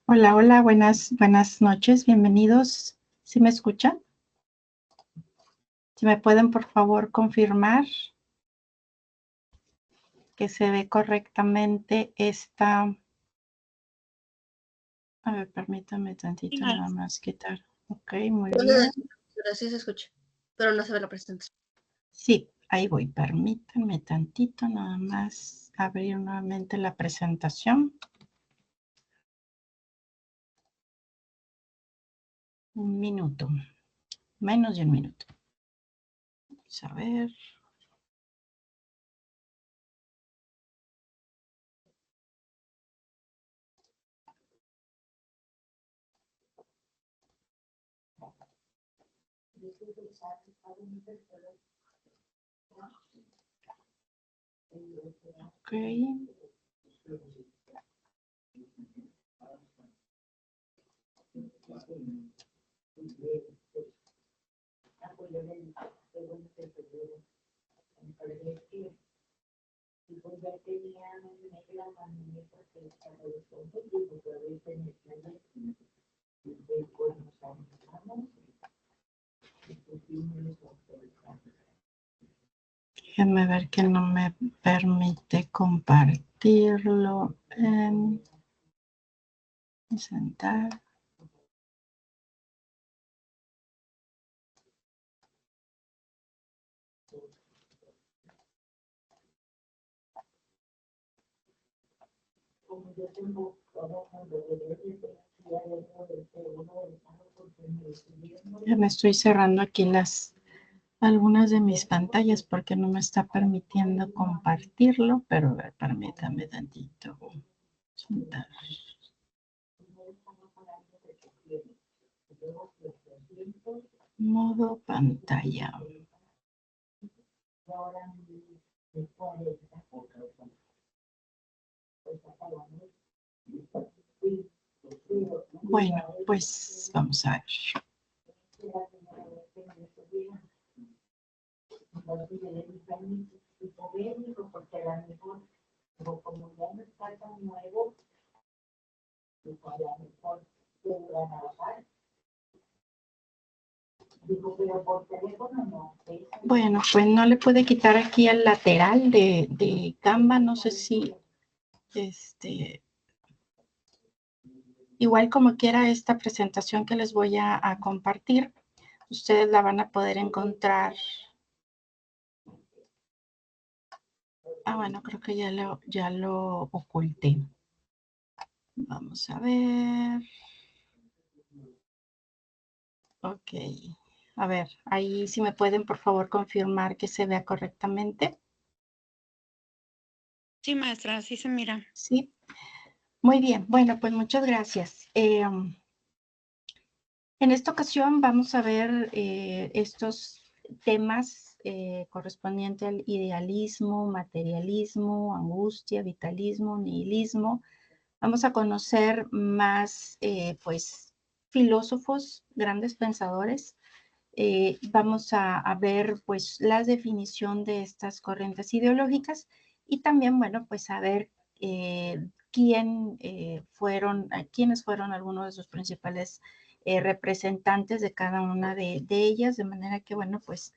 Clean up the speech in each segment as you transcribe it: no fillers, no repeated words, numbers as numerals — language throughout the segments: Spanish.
Hola, hola, buenas noches, bienvenidos. ¿Sí me escuchan? Si me pueden, por favor, confirmar que se ve correctamente esta... A ver, permítanme Sí, tantito nada maestra. más quitar. Ok, muy No bien. pero sí se escucha, pero no se ve la presentación. Sí, ahí voy. Permítanme tantito nada más abrir nuevamente la presentación. Un minuto, menos de un minuto. Vamos a ver. Ok. Déjenme ver que no me permite compartirlo en presentar. Ya me estoy cerrando aquí algunas de mis pantallas porque no me está permitiendo compartirlo, pero a ver, permítame tantito. Modo pantalla. Bueno, pues vamos a ver. Bueno, pues no le puede quitar aquí al lateral de Canva, no sé si, igual como quiera esta presentación que les voy a compartir, ustedes la van a poder encontrar. Bueno, creo que ya lo oculté. Vamos a ver. Ok. A ver, ahí si me pueden por favor confirmar que se vea correctamente. Sí, maestra, así se mira. Sí. Muy bien. Bueno, pues muchas gracias. En esta ocasión vamos a ver estos temas correspondientes al idealismo, materialismo, angustia, vitalismo, nihilismo. Vamos a conocer más, pues, filósofos, grandes pensadores. Vamos a ver, pues, la definición de estas corrientes ideológicas y también, bueno, pues, a ver quiénes fueron algunos de sus principales representantes de cada una de ellas, de manera que, bueno, pues,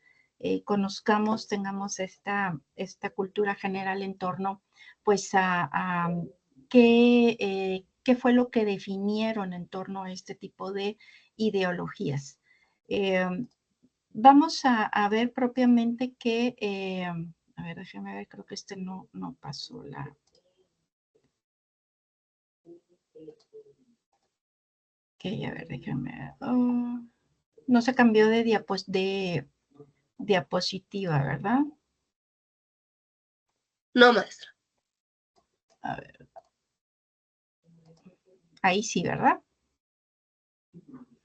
conozcamos, tengamos esta cultura general en torno, pues, a qué fue lo que definieron en torno a este tipo de ideologías. Vamos a ver propiamente que, a ver, déjeme ver, creo que no pasó la... Ok, a ver, déjeme ver. Oh, no se cambió de diapositiva, ¿verdad? No, maestra. A ver. Ahí sí, ¿verdad?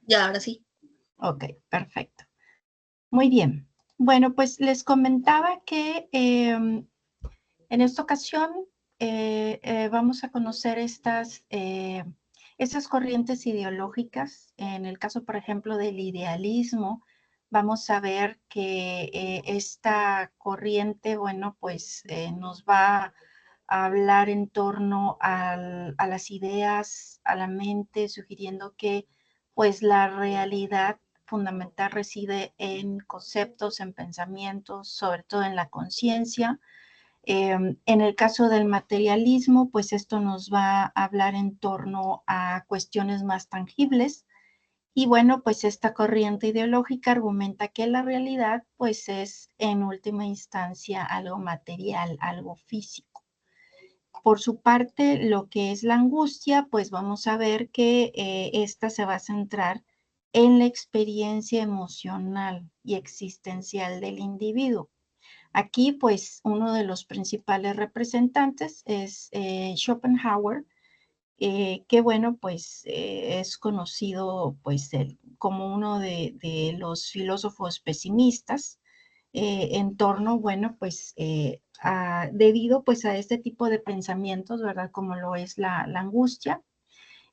Ya, ahora sí. Ok, perfecto. Muy bien. Bueno, pues les comentaba que en esta ocasión vamos a conocer estas corrientes ideológicas. En el caso, por ejemplo, del idealismo, vamos a ver que esta corriente, bueno, pues nos va hablar en torno a las ideas, a la mente, sugiriendo que pues la realidad fundamental reside en conceptos, en pensamientos, sobre todo en la conciencia. En el caso del materialismo, pues esto nos va a hablar en torno a cuestiones más tangibles. Y bueno, pues esta corriente ideológica argumenta que la realidad pues es en última instancia algo material, algo físico. Por su parte, lo que es la angustia, pues vamos a ver que esta se va a centrar en la experiencia emocional y existencial del individuo. Aquí, pues, uno de los principales representantes es Schopenhauer, que bueno, pues es conocido pues como uno de los filósofos pesimistas en torno, bueno, pues debido pues a este tipo de pensamientos, ¿verdad? Como lo es la angustia,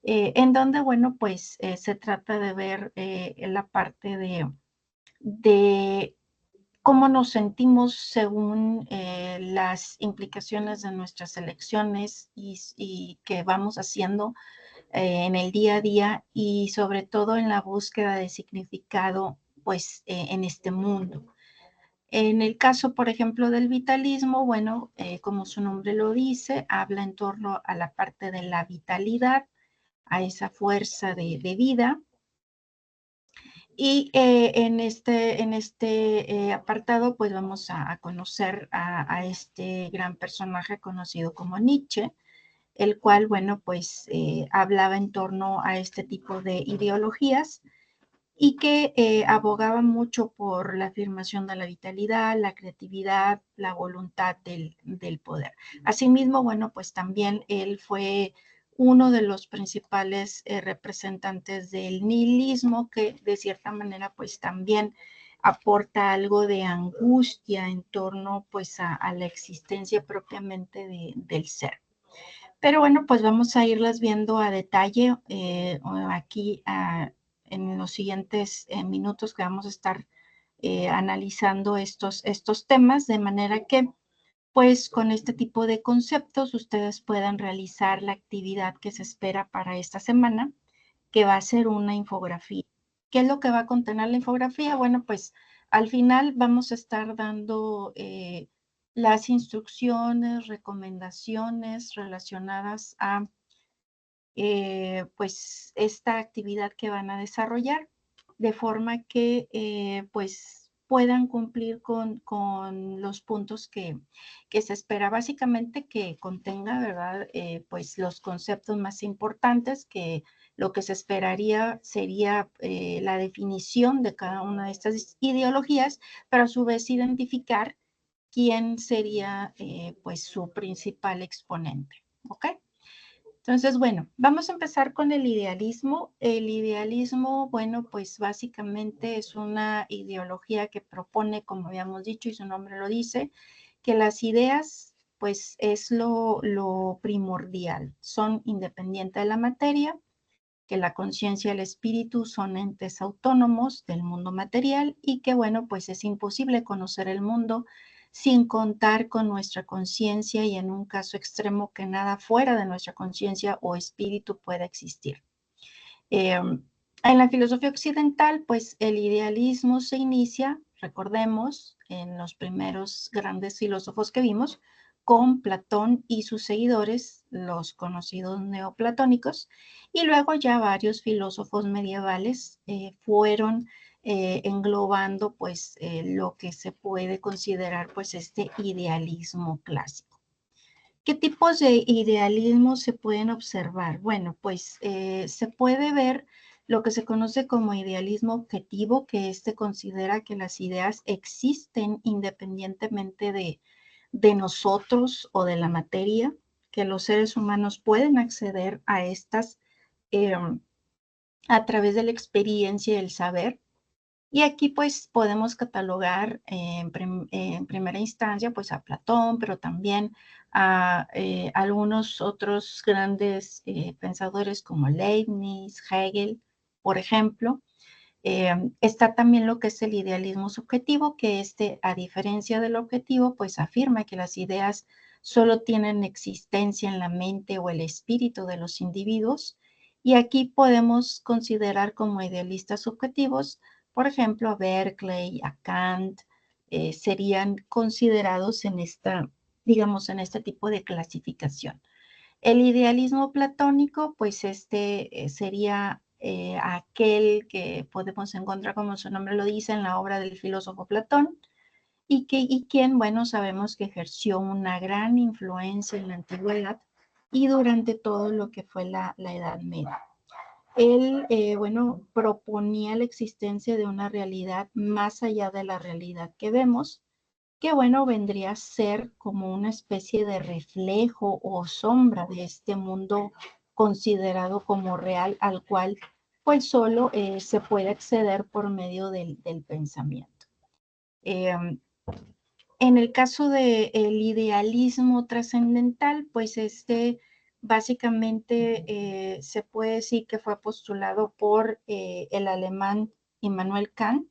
en donde, bueno, pues se trata de ver la parte de cómo nos sentimos según las implicaciones de nuestras elecciones y que vamos haciendo en el día a día y sobre todo en la búsqueda de significado pues en este mundo. En el caso, por ejemplo, del vitalismo, bueno, como su nombre lo dice, habla en torno a la parte de la vitalidad, a esa fuerza de vida. Y en este apartado, pues vamos a conocer a este gran personaje conocido como Nietzsche, el cual, bueno, pues hablaba en torno a este tipo de ideologías y que abogaba mucho por la afirmación de la vitalidad, la creatividad, la voluntad del poder. Asimismo, bueno, pues también él fue uno de los principales representantes del nihilismo, que de cierta manera pues también aporta algo de angustia en torno pues a la existencia propiamente del ser. Pero bueno, pues vamos a irlas viendo a detalle aquí en los siguientes minutos que vamos a estar analizando estos temas, de manera que pues con este tipo de conceptos ustedes puedan realizar la actividad que se espera para esta semana, que va a ser una infografía. ¿Qué es lo que va a contener la infografía? Bueno, pues al final vamos a estar dando las instrucciones, recomendaciones relacionadas a pues esta actividad que van a desarrollar, de forma que pues puedan cumplir con los puntos que se espera. Básicamente que contenga, ¿verdad? Pues los conceptos más importantes, que lo que se esperaría sería la definición de cada una de estas ideologías, pero a su vez identificar quién sería pues su principal exponente, ¿ok? Entonces, bueno, vamos a empezar con el idealismo. El idealismo, bueno, pues básicamente es una ideología que propone, como habíamos dicho y su nombre lo dice, que las ideas, pues es lo primordial, son independientes de la materia, que la conciencia y el espíritu son entes autónomos del mundo material y que, bueno, pues es imposible conocer el mundo sin contar con nuestra conciencia y en un caso extremo que nada fuera de nuestra conciencia o espíritu pueda existir. En la filosofía occidental, pues el idealismo se inicia, recordemos, en los primeros grandes filósofos que vimos, con Platón y sus seguidores, los conocidos neoplatónicos, y luego ya varios filósofos medievales fueron englobando pues lo que se puede considerar pues este idealismo clásico. ¿Qué tipos de idealismo se pueden observar? Bueno, pues se puede ver lo que se conoce como idealismo objetivo, que este considera que las ideas existen independientemente de nosotros o de la materia, que los seres humanos pueden acceder a estas a través de la experiencia y el saber. Y aquí pues podemos catalogar en primera instancia pues a Platón, pero también a algunos otros grandes pensadores como Leibniz, Hegel, por ejemplo. Está también lo que es el idealismo subjetivo, que a diferencia del objetivo, pues afirma que las ideas solo tienen existencia en la mente o el espíritu de los individuos. Y aquí podemos considerar como idealistas subjetivos, por ejemplo, a Berkeley, a Kant, serían considerados en esta, digamos, en este tipo de clasificación. El idealismo platónico, pues sería aquel que podemos encontrar, como su nombre lo dice, en la obra del filósofo Platón, y quien, bueno, sabemos que ejerció una gran influencia en la antigüedad y durante todo lo que fue la Edad Media. Él, bueno, proponía la existencia de una realidad más allá de la realidad que vemos, que bueno, vendría a ser como una especie de reflejo o sombra de este mundo considerado como real, al cual pues solo se puede acceder por medio del pensamiento. Eh, en el caso del idealismo trascendental, pues básicamente se puede decir que fue postulado por el alemán Immanuel Kant,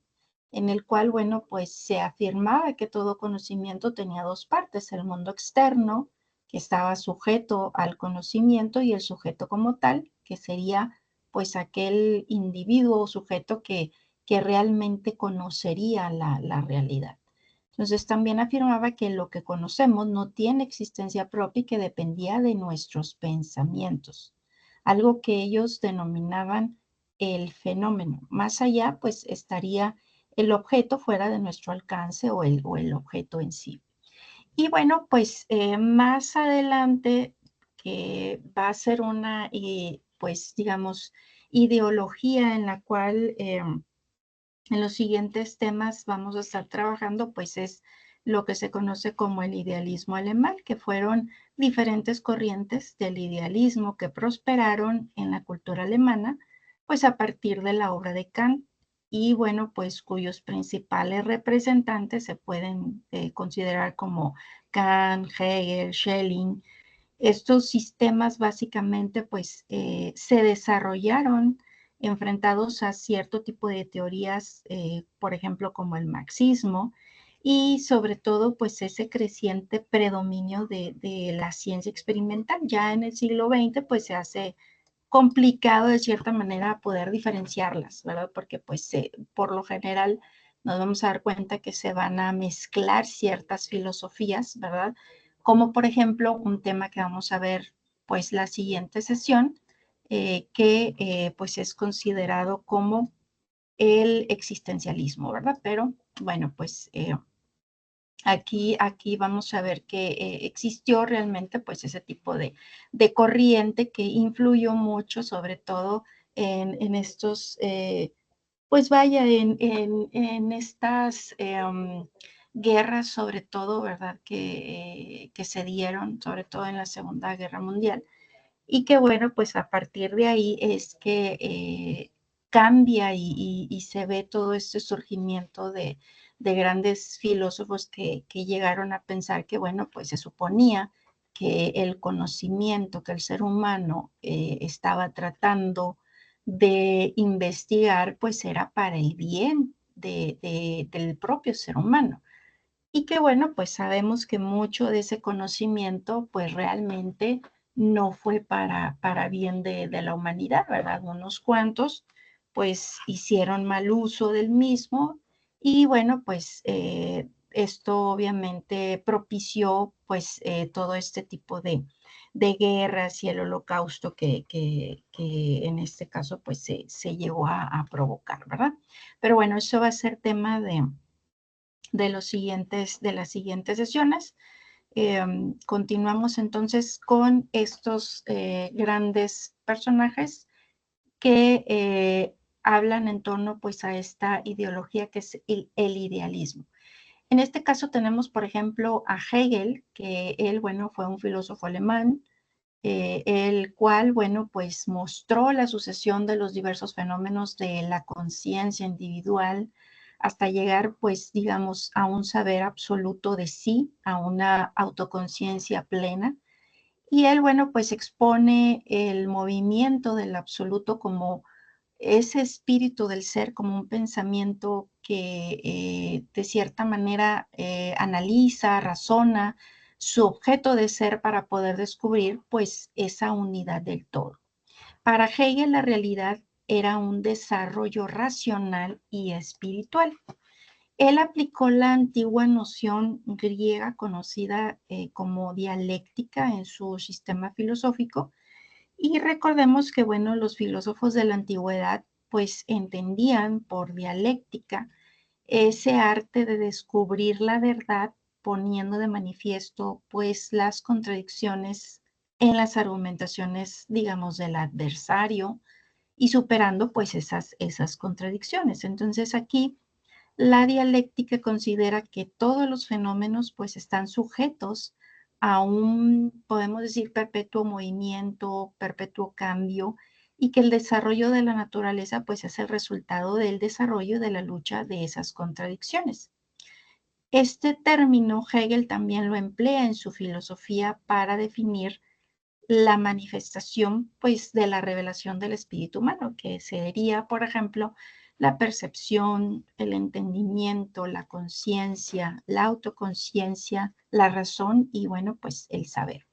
en el cual, bueno, pues se afirmaba que todo conocimiento tenía dos partes, el mundo externo, que estaba sujeto al conocimiento, y el sujeto como tal, que sería pues aquel individuo o sujeto que realmente conocería la realidad. Entonces también afirmaba que lo que conocemos no tiene existencia propia y que dependía de nuestros pensamientos, algo que ellos denominaban el fenómeno. Más allá, pues estaría el objeto fuera de nuestro alcance o el objeto en sí. Y bueno, pues más adelante, que va a ser una, pues digamos, ideología en la cual en los siguientes temas vamos a estar trabajando, pues es lo que se conoce como el idealismo alemán, que fueron diferentes corrientes del idealismo que prosperaron en la cultura alemana, pues a partir de la obra de Kant, y bueno, pues cuyos principales representantes se pueden considerar como Kant, Hegel, Schelling. Estos sistemas básicamente pues se desarrollaron enfrentados a cierto tipo de teorías, por ejemplo, como el marxismo, y sobre todo pues ese creciente predominio de la ciencia experimental. Ya en el siglo XX pues se hace complicado de cierta manera poder diferenciarlas, ¿verdad? Porque pues por lo general nos vamos a dar cuenta que se van a mezclar ciertas filosofías, ¿verdad? Como por ejemplo un tema que vamos a ver pues la siguiente sesión, que pues es considerado como el existencialismo, ¿verdad? Pero bueno, pues aquí vamos a ver que existió realmente pues ese tipo de corriente que influyó mucho, sobre todo en estos, pues vaya, en estas guerras, sobre todo, ¿verdad? Que se dieron, sobre todo en la Segunda Guerra Mundial, y que bueno, pues a partir de ahí es que cambia y se ve todo este surgimiento de grandes filósofos que llegaron a pensar que, bueno, pues se suponía que el conocimiento que el ser humano estaba tratando de investigar, pues era para el bien del propio ser humano. Y que bueno, pues sabemos que mucho de ese conocimiento pues realmente no fue para bien de la humanidad, ¿verdad? Unos cuantos pues hicieron mal uso del mismo, y bueno, pues esto obviamente propició pues todo este tipo de guerras y el holocausto que en este caso pues se llegó a provocar, ¿verdad? Pero bueno, eso va a ser tema de las siguientes sesiones. Continuamos entonces con estos grandes personajes que hablan en torno pues a esta ideología que es el idealismo. En este caso tenemos, por ejemplo, a Hegel, que él, bueno, fue un filósofo alemán, el cual, bueno, pues mostró la sucesión de los diversos fenómenos de la conciencia individual hasta llegar, pues, digamos, a un saber absoluto de sí, a una autoconciencia plena. Y él, bueno, pues expone el movimiento del absoluto como ese espíritu del ser, como un pensamiento que de cierta manera analiza, razona, su objeto de ser para poder descubrir pues esa unidad del todo. Para Hegel la realidad era un desarrollo racional y espiritual. Él aplicó la antigua noción griega conocida como dialéctica en su sistema filosófico y recordemos que, bueno, los filósofos de la antigüedad pues entendían por dialéctica ese arte de descubrir la verdad poniendo de manifiesto pues las contradicciones en las argumentaciones, digamos, del adversario y superando pues esas contradicciones. Entonces aquí la dialéctica considera que todos los fenómenos pues están sujetos a un, podemos decir, perpetuo movimiento, perpetuo cambio, y que el desarrollo de la naturaleza pues es el resultado del desarrollo de la lucha de esas contradicciones. Este término Hegel también lo emplea en su filosofía para definir la manifestación pues de la revelación del espíritu humano, que sería, por ejemplo, la percepción, el entendimiento, la conciencia, la autoconciencia, la razón y, bueno, pues el saber.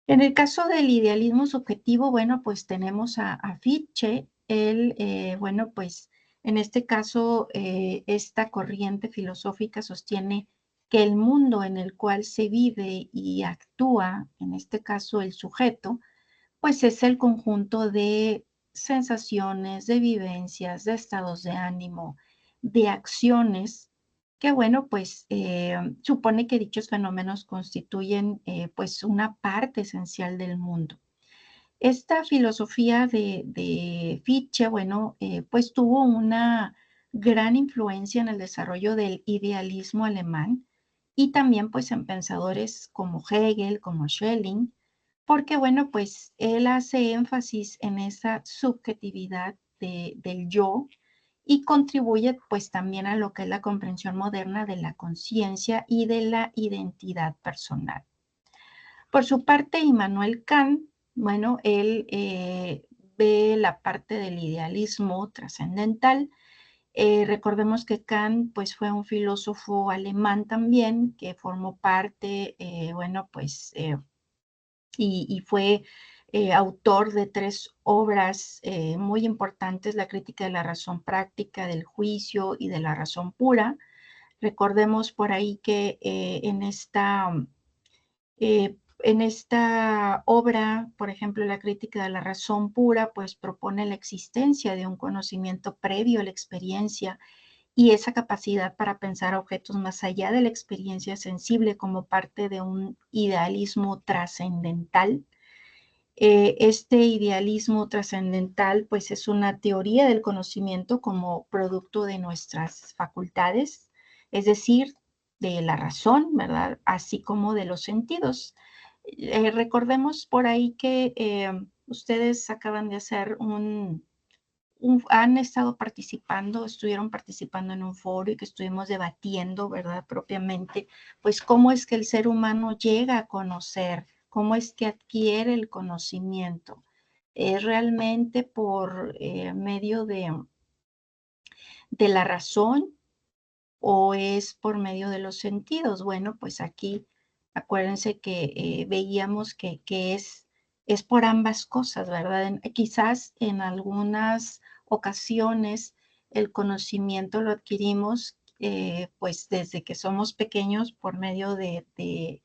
En el caso del idealismo subjetivo, bueno, pues tenemos a Fichte. Él, bueno, pues en este caso, esta corriente filosófica sostiene que el mundo en el cual se vive y actúa, en este caso el sujeto, pues es el conjunto de sensaciones, de vivencias, de estados de ánimo, de acciones, que bueno, pues supone que dichos fenómenos constituyen pues una parte esencial del mundo. Esta filosofía de Fichte, bueno, pues tuvo una gran influencia en el desarrollo del idealismo alemán y también pues en pensadores como Hegel, como Schelling, porque bueno, pues él hace énfasis en esa subjetividad del yo y contribuye pues también a lo que es la comprensión moderna de la conciencia y de la identidad personal. Por su parte, Immanuel Kant, bueno, él ve la parte del idealismo trascendental. Recordemos que Kant pues fue un filósofo alemán también que formó parte, bueno, pues y fue autor de 3 obras muy importantes, La crítica de la razón práctica, del juicio y de la razón pura. Recordemos por ahí que en esta obra, por ejemplo, La crítica de la razón pura, pues propone la existencia de un conocimiento previo a la experiencia y esa capacidad para pensar objetos más allá de la experiencia sensible como parte de un idealismo trascendental. Este idealismo trascendental, pues es una teoría del conocimiento como producto de nuestras facultades, es decir, de la razón, ¿verdad? Así como de los sentidos. Recordemos por ahí que ustedes acaban de hacer han estado participando, estuvieron participando en un foro y que estuvimos debatiendo, ¿verdad? Propiamente, pues cómo es que el ser humano llega a conocer, cómo es que adquiere el conocimiento. ¿Es realmente por medio de la razón o es por medio de los sentidos? Bueno, pues aquí acuérdense que veíamos que es por ambas cosas, ¿verdad? Quizás en algunas ocasiones el conocimiento lo adquirimos pues desde que somos pequeños por medio de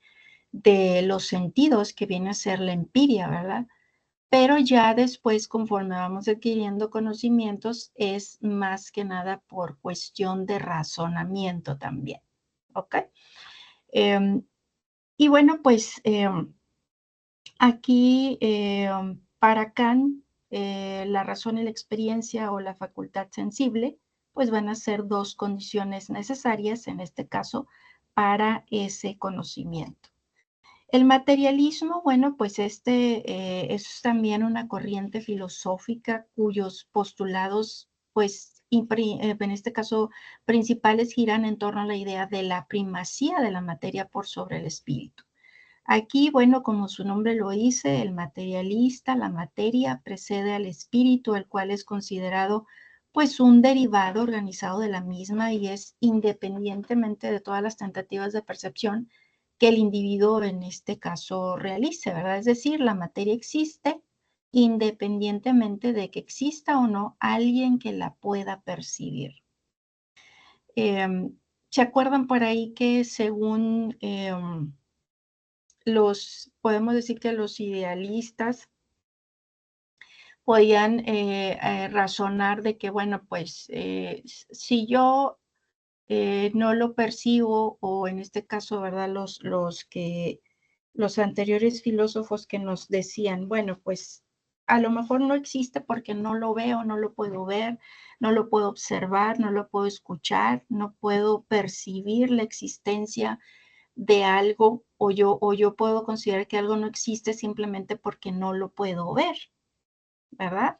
los sentidos, que viene a ser la empiria, ¿verdad? Pero ya después, conforme vamos adquiriendo conocimientos, es más que nada por cuestión de razonamiento también, ¿ok? Eh, y bueno, pues aquí para Kant, la razón y la experiencia o la facultad sensible, pues van a ser 2 condiciones necesarias, en este caso, para ese conocimiento. El materialismo, bueno, pues es también una corriente filosófica cuyos postulados, pues, en este caso, principales giran en torno a la idea de la primacía de la materia por sobre el espíritu. Aquí, bueno, como su nombre lo dice, el materialista, la materia precede al espíritu, el cual es considerado pues un derivado organizado de la misma y es independientemente de todas las tentativas de percepción que el individuo en este caso realice, ¿verdad? Es decir, la materia existe independientemente de que exista o no alguien que la pueda percibir. ¿Se acuerdan por ahí que según podemos decir que los idealistas podían razonar de que, bueno, pues si yo no lo percibo, o en este caso, ¿verdad? Los anteriores filósofos que nos decían, bueno, pues a lo mejor no existe porque no lo veo, no lo puedo ver, no lo puedo observar, no lo puedo escuchar, no puedo percibir la existencia de algo, o yo puedo considerar que algo no existe simplemente porque no lo puedo ver, ¿verdad?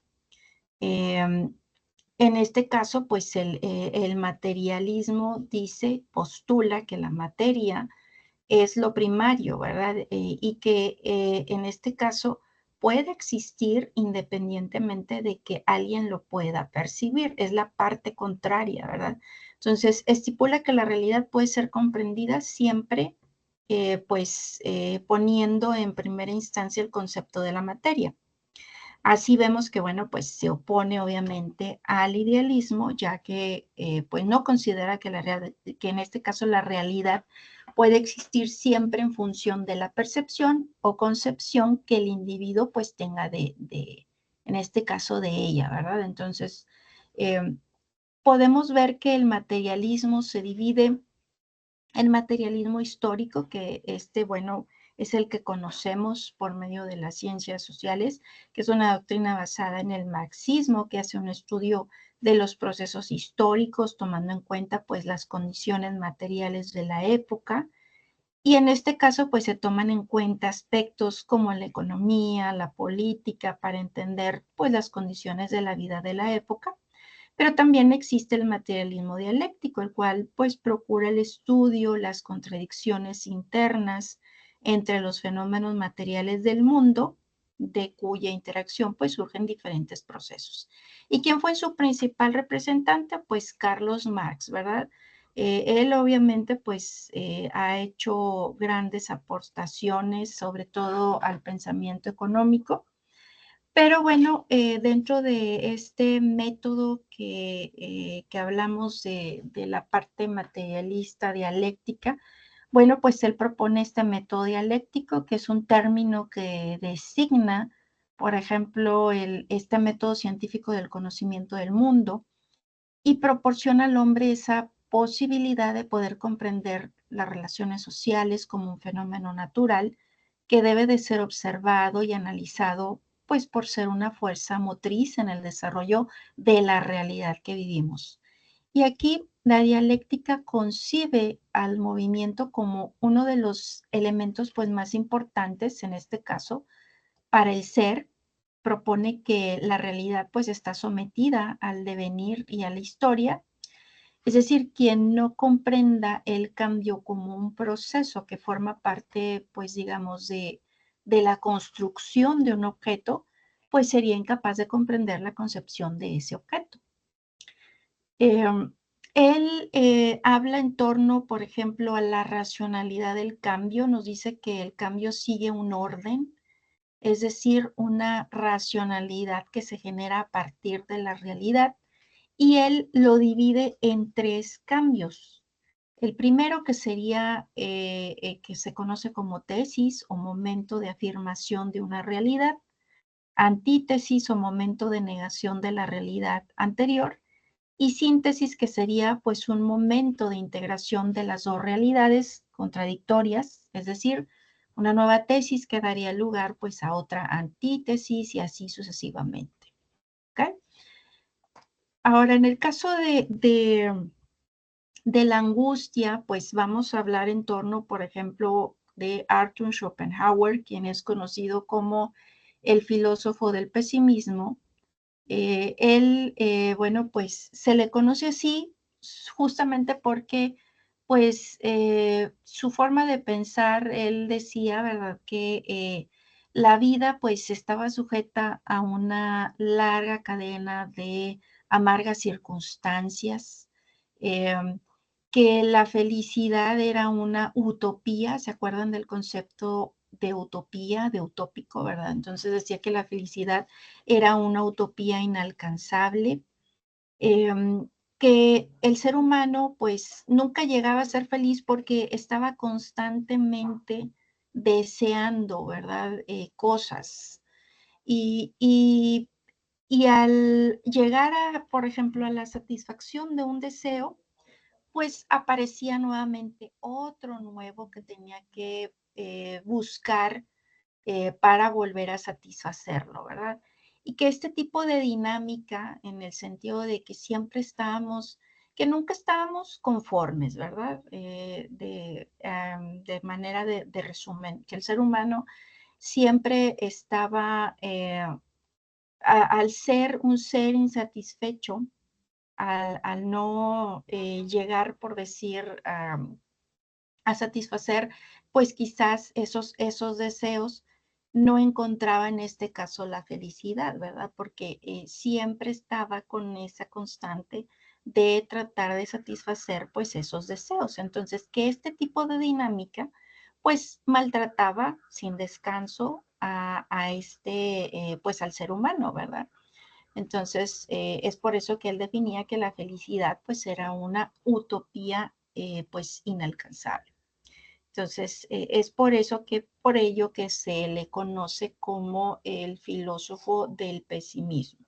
En este caso, pues el materialismo postula que la materia es lo primario, ¿verdad? Y que en este caso puede existir independientemente de que alguien lo pueda percibir. Es la parte contraria, ¿verdad? Entonces, estipula que la realidad puede ser comprendida siempre, poniendo en primera instancia el concepto de la materia. Así vemos que, bueno, pues se opone obviamente al idealismo, ya que pues no considera que que en este caso la realidad puede existir siempre en función de la percepción o concepción que el individuo pues tenga en este caso de ella, ¿verdad? Entonces, podemos ver que el materialismo se divide en materialismo histórico, que bueno, es el que conocemos por medio de las ciencias sociales, que es una doctrina basada en el marxismo, que hace un estudio de los procesos históricos, tomando en cuenta pues las condiciones materiales de la época. Y en este caso, pues se toman en cuenta aspectos como la economía, la política, para entender pues las condiciones de la vida de la época. Pero también existe el materialismo dialéctico, el cual pues procura el estudio, las contradicciones internas entre los fenómenos materiales del mundo, de cuya interacción pues surgen diferentes procesos. ¿Y quién fue su principal representante? Pues Carlos Marx, ¿verdad? Él obviamente pues ha hecho grandes aportaciones, sobre todo al pensamiento económico, pero bueno, dentro de este método que hablamos de la parte materialista dialéctica, bueno, pues él propone este método dialéctico, que es un término que designa, por ejemplo, este método científico del conocimiento del mundo, y proporciona al hombre esa posibilidad de poder comprender las relaciones sociales como un fenómeno natural que debe de ser observado y analizado, pues por ser una fuerza motriz en el desarrollo de la realidad que vivimos. Y aquí la dialéctica concibe al movimiento como uno de los elementos pues más importantes en este caso para el ser. Propone que la realidad pues está sometida al devenir y a la historia, es decir, quien no comprenda el cambio como un proceso que forma parte, pues digamos, de la construcción de un objeto, pues sería incapaz de comprender la concepción de ese objeto. Él habla en torno, por ejemplo, a la racionalidad del cambio, nos dice que el cambio sigue un orden, es decir, una racionalidad que se genera a partir de la realidad, y él lo divide en tres cambios. El primero, que sería que se conoce como tesis o momento de afirmación de una realidad, antítesis o momento de negación de la realidad anterior, y síntesis, que sería pues un momento de integración de las dos realidades contradictorias, es decir, una nueva tesis que daría lugar pues a otra antítesis y así sucesivamente. ¿Okay? Ahora, en el caso de la angustia, pues vamos a hablar en torno, por ejemplo, de Arthur Schopenhauer, quien es conocido como el filósofo del pesimismo. Él, bueno, pues se le conoce así justamente porque, pues, su forma de pensar, él decía, ¿verdad?, que la vida, pues, estaba sujeta a una larga cadena de amargas circunstancias. que la felicidad era una utopía, ¿se acuerdan del concepto de utopía, de utópico, verdad? Entonces decía que la felicidad era una utopía inalcanzable, que el ser humano pues nunca llegaba a ser feliz porque estaba constantemente deseando, ¿verdad? Cosas. Y, y, y al llegar a, por ejemplo, a la satisfacción de un deseo, pues aparecía nuevamente otro nuevo que tenía que buscar para volver a satisfacerlo, ¿verdad? Y que este tipo de dinámica, en el sentido de que siempre estábamos, que nunca estábamos conformes, ¿verdad? De manera de resumen, que el ser humano siempre estaba, al ser un ser insatisfecho, al no llegar, por decir, a satisfacer, pues quizás esos deseos, no encontraba en este caso la felicidad, ¿verdad? Porque siempre estaba con esa constante de tratar de satisfacer pues esos deseos. Entonces, que este tipo de dinámica pues maltrataba sin descanso a pues al ser humano, ¿verdad? Entonces, es por eso que él definía que la felicidad pues era una utopía pues inalcanzable. Entonces, es por ello que se le conoce como el filósofo del pesimismo.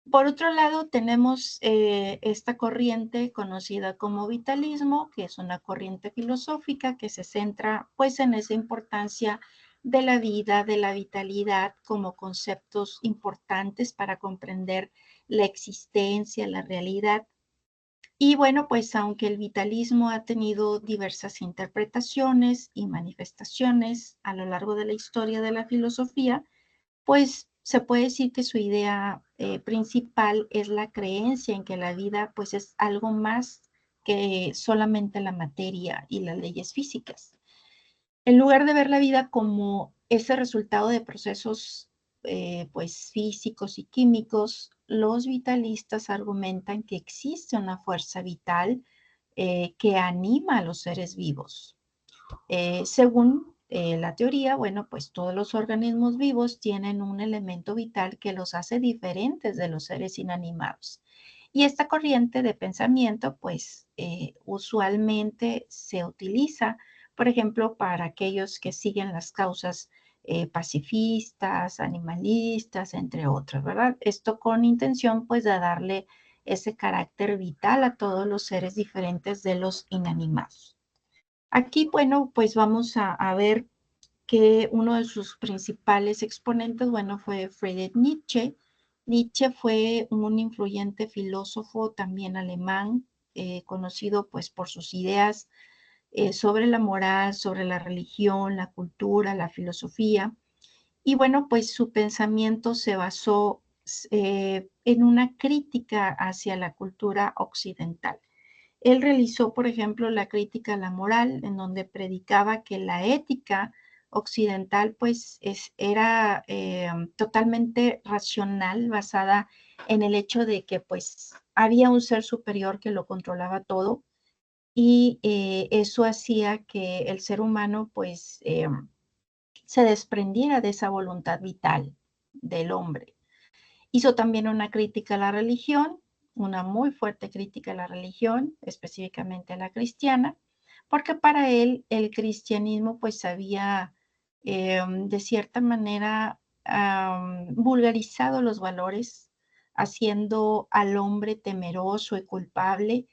Por otro lado, tenemos esta corriente conocida como vitalismo, que es una corriente filosófica que se centra pues en esa importancia de la vida, de la vitalidad como conceptos importantes para comprender la existencia, la realidad. Y bueno, pues aunque el vitalismo ha tenido diversas interpretaciones y manifestaciones a lo largo de la historia de la filosofía, pues se puede decir que su idea principal es la creencia en que la vida pues es algo más que solamente la materia y las leyes físicas. En lugar de ver la vida como ese resultado de procesos pues físicos y químicos, los vitalistas argumentan que existe una fuerza vital que anima a los seres vivos. Según la teoría, bueno, pues todos los organismos vivos tienen un elemento vital que los hace diferentes de los seres inanimados. Y esta corriente de pensamiento, pues usualmente se utiliza, por ejemplo, para aquellos que siguen las causas pacifistas, animalistas, entre otras, ¿verdad? Esto con intención, pues, de darle ese carácter vital a todos los seres diferentes de los inanimados. Aquí, bueno, pues vamos a ver que uno de sus principales exponentes, bueno, fue Friedrich Nietzsche. Nietzsche fue un influyente filósofo también alemán, conocido pues por sus ideas sobre la moral, sobre la religión, la cultura, la filosofía. Y bueno, pues su pensamiento se basó en una crítica hacia la cultura occidental. Él realizó, por ejemplo, la crítica a la moral, en donde predicaba que la ética occidental pues era totalmente racional, basada en el hecho de que pues había un ser superior que lo controlaba todo y eso hacía que el ser humano pues se desprendiera de esa voluntad vital del hombre. Hizo también una crítica a la religión, una muy fuerte crítica a la religión, específicamente a la cristiana, porque para él el cristianismo pues había de cierta manera vulgarizado los valores, haciendo al hombre temeroso y culpable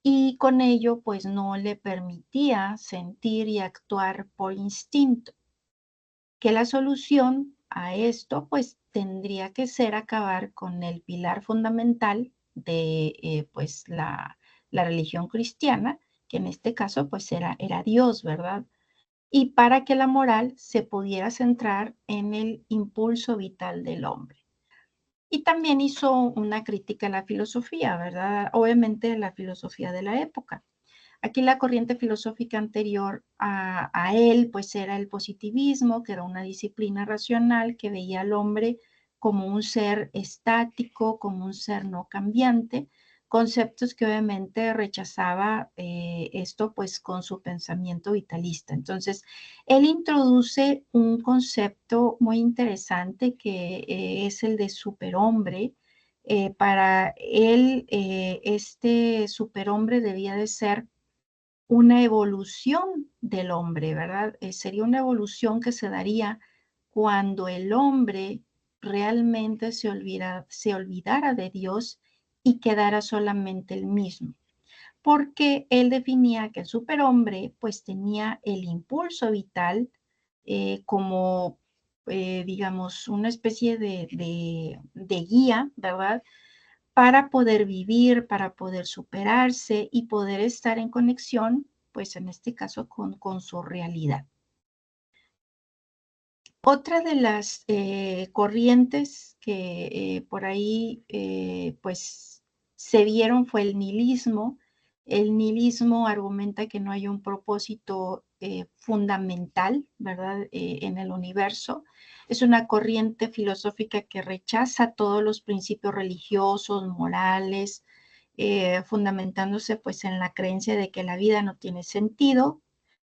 y con ello pues no le permitía sentir y actuar por instinto, que la solución a esto pues tendría que ser acabar con el pilar fundamental de pues la religión cristiana, que en este caso pues era Dios, ¿verdad? Y para que la moral se pudiera centrar en el impulso vital del hombre. Y también hizo una crítica a la filosofía, ¿verdad? Obviamente la filosofía de la época. Aquí la corriente filosófica anterior a él, pues era el positivismo, que era una disciplina racional que veía al hombre como un ser estático, como un ser no cambiante, conceptos que obviamente rechazaba esto pues con su pensamiento vitalista. Entonces, él introduce un concepto muy interesante que es el de superhombre. Para él, este superhombre debía de ser una evolución del hombre, ¿verdad? Sería una evolución que se daría cuando el hombre realmente se olvidara de Dios y quedara solamente el mismo. Porque él definía que el superhombre pues tenía el impulso vital como, digamos, una especie de guía, ¿verdad? Para poder vivir, para poder superarse y poder estar en conexión, pues en este caso con su realidad. Otra de las corrientes que por ahí pues se vieron fue el nihilismo. El nihilismo argumenta que no hay un propósito fundamental, ¿verdad? En el universo. Es una corriente filosófica que rechaza todos los principios religiosos, morales, fundamentándose pues en la creencia de que la vida no tiene sentido,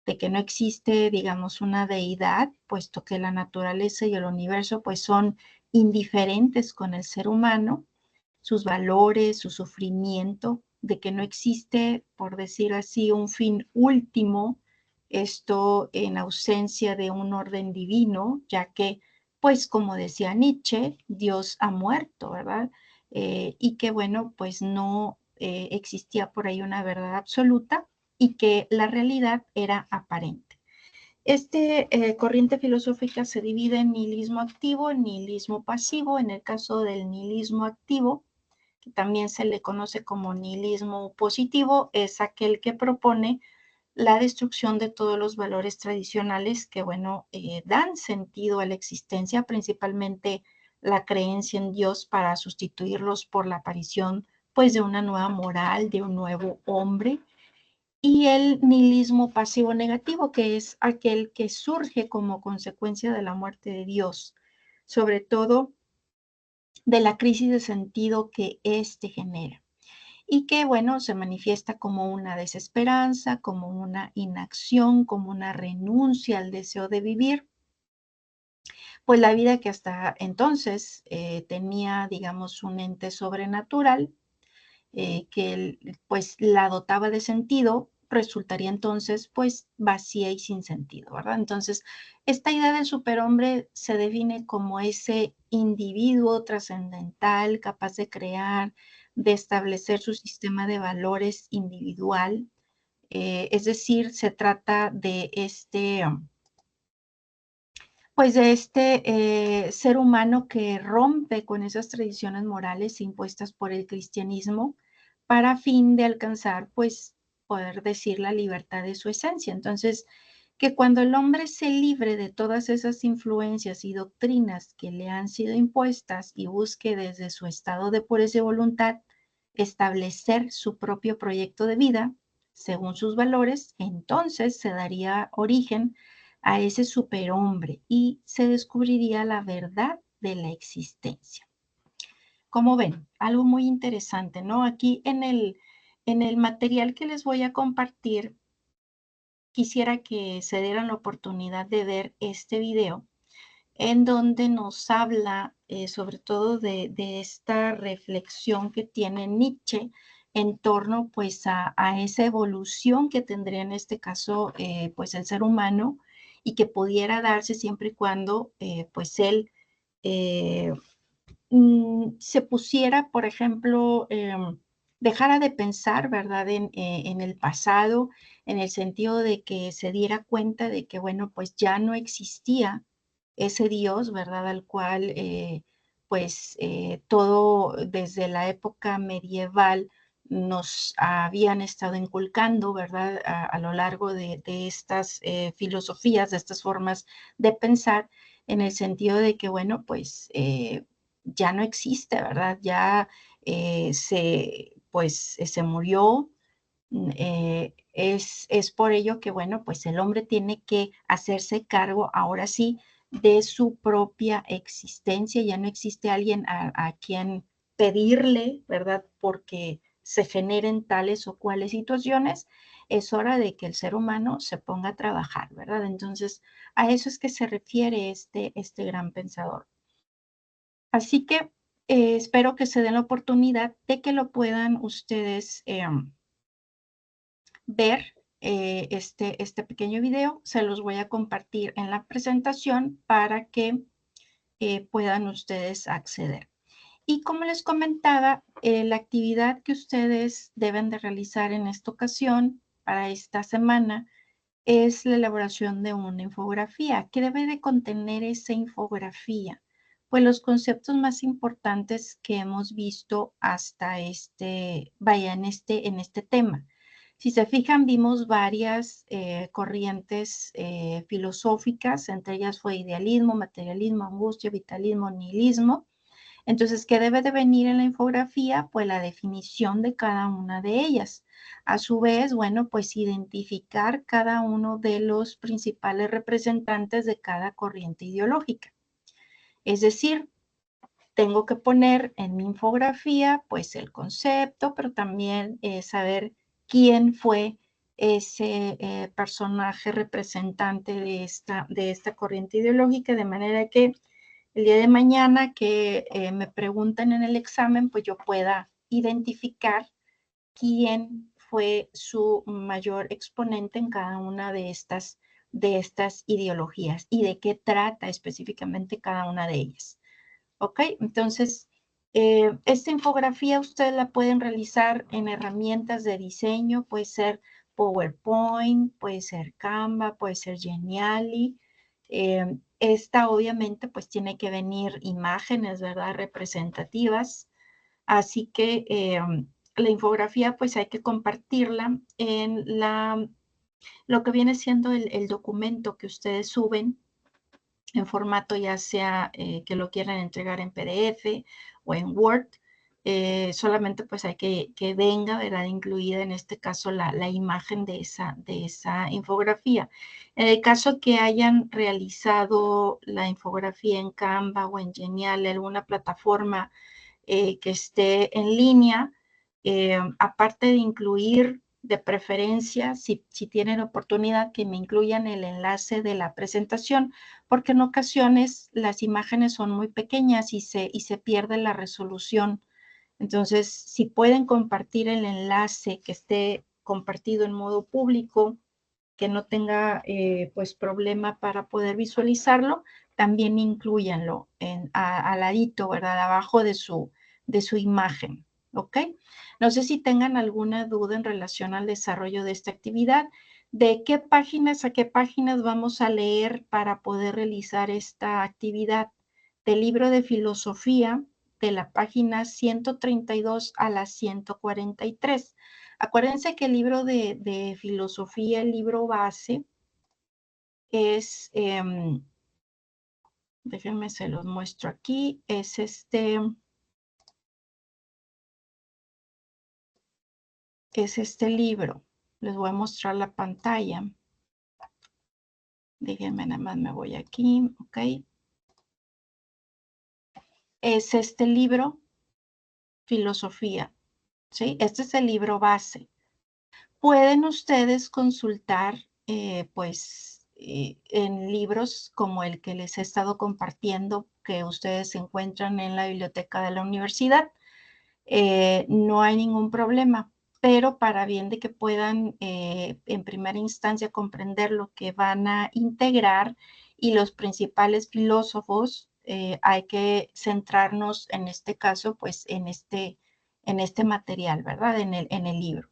de que no existe, digamos, una deidad, puesto que la naturaleza y el universo pues son indiferentes con el ser humano, sus valores, su sufrimiento, de que no existe, por decir así, un fin último, esto en ausencia de un orden divino, ya que, pues como decía Nietzsche, Dios ha muerto, ¿verdad? Y que bueno, pues no existía por ahí una verdad absoluta y que la realidad era aparente. Este corriente filosófica se divide en nihilismo activo, en nihilismo pasivo. En el caso del nihilismo activo, que también se le conoce como nihilismo positivo, es aquel que propone la destrucción de todos los valores tradicionales que, bueno, dan sentido a la existencia, principalmente la creencia en Dios, para sustituirlos por la aparición, pues, de una nueva moral, de un nuevo hombre. Y el nihilismo pasivo negativo, que es aquel que surge como consecuencia de la muerte de Dios, sobre todo de la crisis de sentido que éste genera y que, bueno, se manifiesta como una desesperanza, como una inacción, como una renuncia al deseo de vivir, pues la vida que hasta entonces tenía, digamos, un ente sobrenatural que pues la dotaba de sentido, resultaría entonces pues vacía y sin sentido, ¿verdad? Entonces, esta idea del superhombre se define como ese individuo trascendental capaz de crear, de establecer su sistema de valores individual, es decir, se trata de este, pues de este ser humano que rompe con esas tradiciones morales impuestas por el cristianismo para fin de alcanzar, pues, poder decir la libertad de su esencia. Entonces, que cuando el hombre se libre de todas esas influencias y doctrinas que le han sido impuestas y busque desde su estado de pureza y voluntad establecer su propio proyecto de vida según sus valores, entonces se daría origen a ese superhombre y se descubriría la verdad de la existencia. Como ven, algo muy interesante, ¿no? Aquí en el material que les voy a compartir, quisiera que se dieran la oportunidad de ver este video en donde nos habla sobre todo de esta reflexión que tiene Nietzsche en torno pues a esa evolución que tendría en este caso pues el ser humano y que pudiera darse siempre y cuando pues él eh, se pusiera, por ejemplo, dejara de pensar, ¿verdad?, en el pasado, en el sentido de que se diera cuenta de que, bueno, pues ya no existía ese Dios, ¿verdad?, al cual, pues, todo desde la época medieval nos habían estado inculcando, ¿verdad?, a lo largo de estas filosofías, de estas formas de pensar, en el sentido de que, bueno, pues, ya no existe, ¿verdad? Ya pues, se murió. Es por ello que, bueno, pues el hombre tiene que hacerse cargo ahora sí de su propia existencia. Ya no existe alguien a quien pedirle, ¿verdad? Porque se generen tales o cuales situaciones, es hora de que el ser humano se ponga a trabajar, ¿verdad? Entonces, a eso es que se refiere este gran pensador. Así que espero que se den la oportunidad de que lo puedan ustedes ver este pequeño video. Se los voy a compartir en la presentación para que puedan ustedes acceder. Y como les comentaba, la actividad que ustedes deben de realizar en esta ocasión, para esta semana, es la elaboración de una infografía. ¿Qué debe de contener esa infografía? Pues los conceptos más importantes que hemos visto hasta en este tema. Si se fijan, vimos varias corrientes filosóficas, entre ellas fue idealismo, materialismo, angustia, vitalismo, nihilismo. Entonces, ¿qué debe de venir en la infografía? Pues la definición de cada una de ellas. A su vez, bueno, pues identificar cada uno de los principales representantes de cada corriente ideológica. Es decir, tengo que poner en mi infografía, pues el concepto, pero también saber quién fue ese personaje representante de esta corriente ideológica, de manera que el día de mañana que me pregunten en el examen, pues yo pueda identificar quién fue su mayor exponente en cada una de estas ideologías y de qué trata específicamente cada una de ellas. ¿Ok? Entonces, esta infografía ustedes la pueden realizar en herramientas de diseño, puede ser PowerPoint, puede ser Canva, puede ser Geniali. Esta obviamente pues tiene que venir imágenes, ¿verdad? Representativas. Así que la infografía pues hay que compartirla en lo que viene siendo el documento que ustedes suben en formato ya sea que lo quieran entregar en PDF o en Word. Solamente pues hay que venga, ¿verdad? Incluida en este caso la imagen de esa infografía. En el caso que hayan realizado la infografía en Canva o en Genial, alguna plataforma que esté en línea, aparte de incluir de preferencia, si tienen oportunidad, que me incluyan el enlace de la presentación, porque en ocasiones las imágenes son muy pequeñas y se pierde la resolución. Entonces, si pueden compartir el enlace que esté compartido en modo público, que no tenga pues problema para poder visualizarlo, también incluyanlo al ladito, ¿verdad? Abajo de su imagen, ¿ok? No sé si tengan alguna duda en relación al desarrollo de esta actividad. ¿De qué páginas a qué páginas vamos a leer para poder realizar esta actividad? Del libro de filosofía, de la página 132 a la 143. Acuérdense que el libro de filosofía, el libro base, es, déjenme se los muestro aquí, es este libro. Les voy a mostrar la pantalla. Déjenme nada más, me voy aquí, ok. Es este libro, filosofía, ¿sí? Este es el libro base. Pueden ustedes consultar, pues, en libros como el que les he estado compartiendo, que ustedes encuentran en la biblioteca de la universidad. No hay ningún problema, pero para bien de que puedan en primera instancia comprender lo que van a integrar y los principales filósofos, hay que centrarnos en este caso, pues en este material, ¿verdad? En el libro.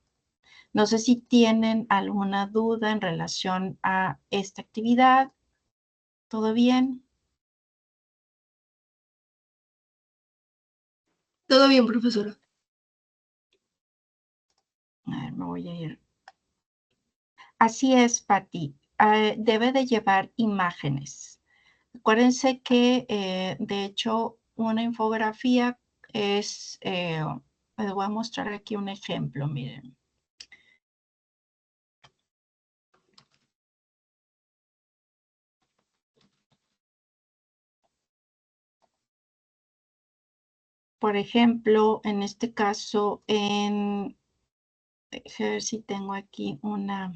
No sé si tienen alguna duda en relación a esta actividad. ¿Todo bien? Todo bien, profesora. A ver, me voy a ir. Así es, Patti. Debe de llevar imágenes. Acuérdense que, de hecho, una infografía es, les voy a mostrar aquí un ejemplo, miren. por ejemplo, en este caso, déjame ver si tengo aquí una...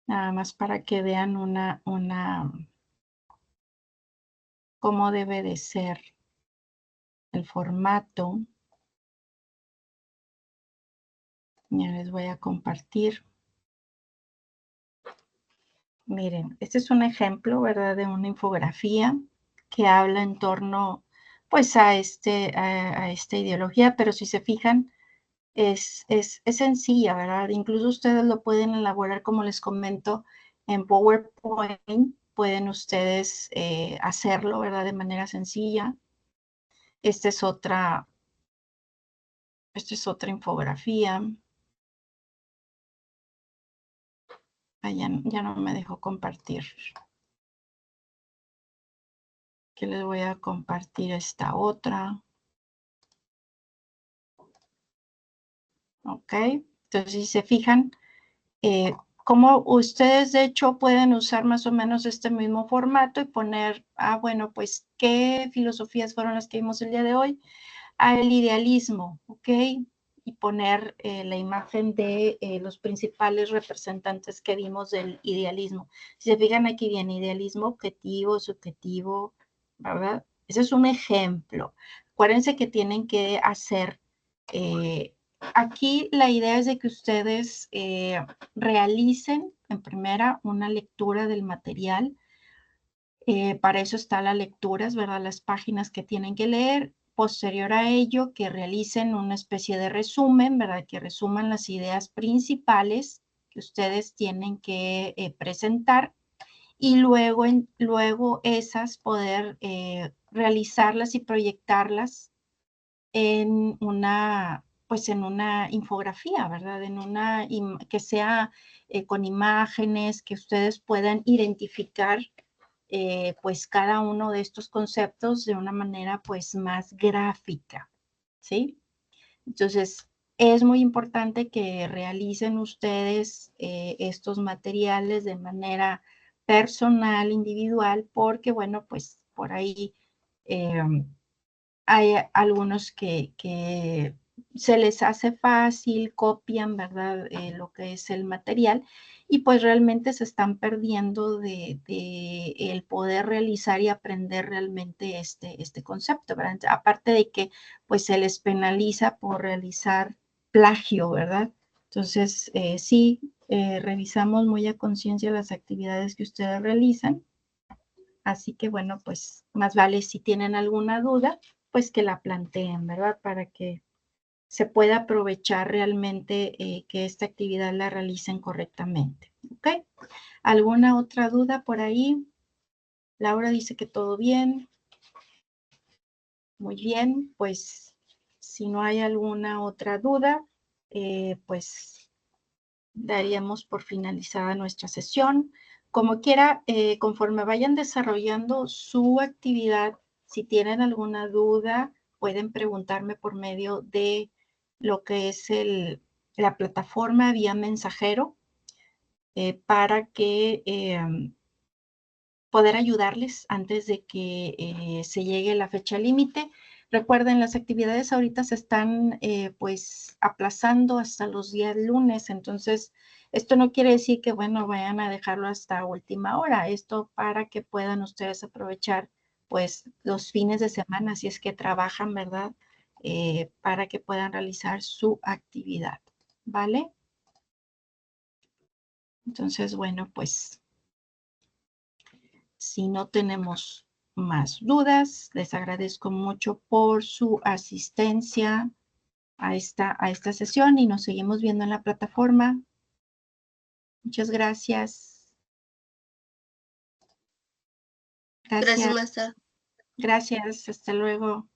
Nada más para que vean cómo debe de ser el formato. Ya les voy a compartir. Miren, este es un ejemplo, ¿verdad? De una infografía que habla en torno, pues, a esta ideología, pero si se fijan, es sencilla, ¿verdad? Incluso ustedes lo pueden elaborar, como les comento, en PowerPoint. Pueden ustedes hacerlo, ¿verdad? De manera sencilla. Esta es otra infografía. Ya no me dejó compartir. Que les voy a compartir esta otra. Ok. Entonces, si se fijan, como ustedes de hecho pueden usar más o menos este mismo formato y poner, bueno, pues, ¿qué filosofías fueron las que vimos el día de hoy? El idealismo, ¿ok? Y poner la imagen de los principales representantes que vimos del idealismo. Si se fijan aquí viene idealismo objetivo, subjetivo, ¿verdad? Ese es un ejemplo. Acuérdense que tienen que hacer, aquí la idea es de que ustedes realicen en primera una lectura del material. Para eso está las lecturas, ¿verdad? Las páginas que tienen que leer. Posterior a ello, que realicen una especie de resumen, ¿verdad? Que resuman las ideas principales que ustedes tienen que presentar y luego esas poder realizarlas y proyectarlas en pues en una infografía, ¿verdad? Que sea con imágenes, que ustedes puedan identificar pues cada uno de estos conceptos de una manera pues más gráfica, ¿sí? Entonces, es muy importante que realicen ustedes estos materiales de manera personal, individual, porque bueno, pues por ahí hay algunos que se les hace fácil, copian, ¿verdad? Lo que es el material y pues realmente se están perdiendo de el poder realizar y aprender realmente este concepto, ¿verdad? Aparte de que pues se les penaliza por realizar plagio, ¿verdad? Entonces, sí, revisamos muy a conciencia las actividades que ustedes realizan. Así que bueno, pues más vale si tienen alguna duda, pues que la planteen, ¿verdad? Para que se pueda aprovechar realmente que esta actividad la realicen correctamente. ¿Ok? ¿Alguna otra duda por ahí? Laura dice que todo bien. Muy bien, pues si no hay alguna otra duda, pues daríamos por finalizada nuestra sesión. Como quiera, conforme vayan desarrollando su actividad, si tienen alguna duda, pueden preguntarme por medio de lo que es la plataforma vía mensajero para que poder ayudarles antes de que se llegue la fecha límite. Recuerden, las actividades ahorita se están pues aplazando hasta los días lunes, entonces esto no quiere decir que, bueno, vayan a dejarlo hasta última hora. Esto para que puedan ustedes aprovechar pues los fines de semana, si es que trabajan, ¿verdad? Para que puedan realizar su actividad, ¿vale? Entonces, bueno, pues si no tenemos más dudas, les agradezco mucho por su asistencia a esta sesión y nos seguimos viendo en la plataforma. Muchas gracias. Gracias, Gracias. maestra. Gracias. Hasta luego.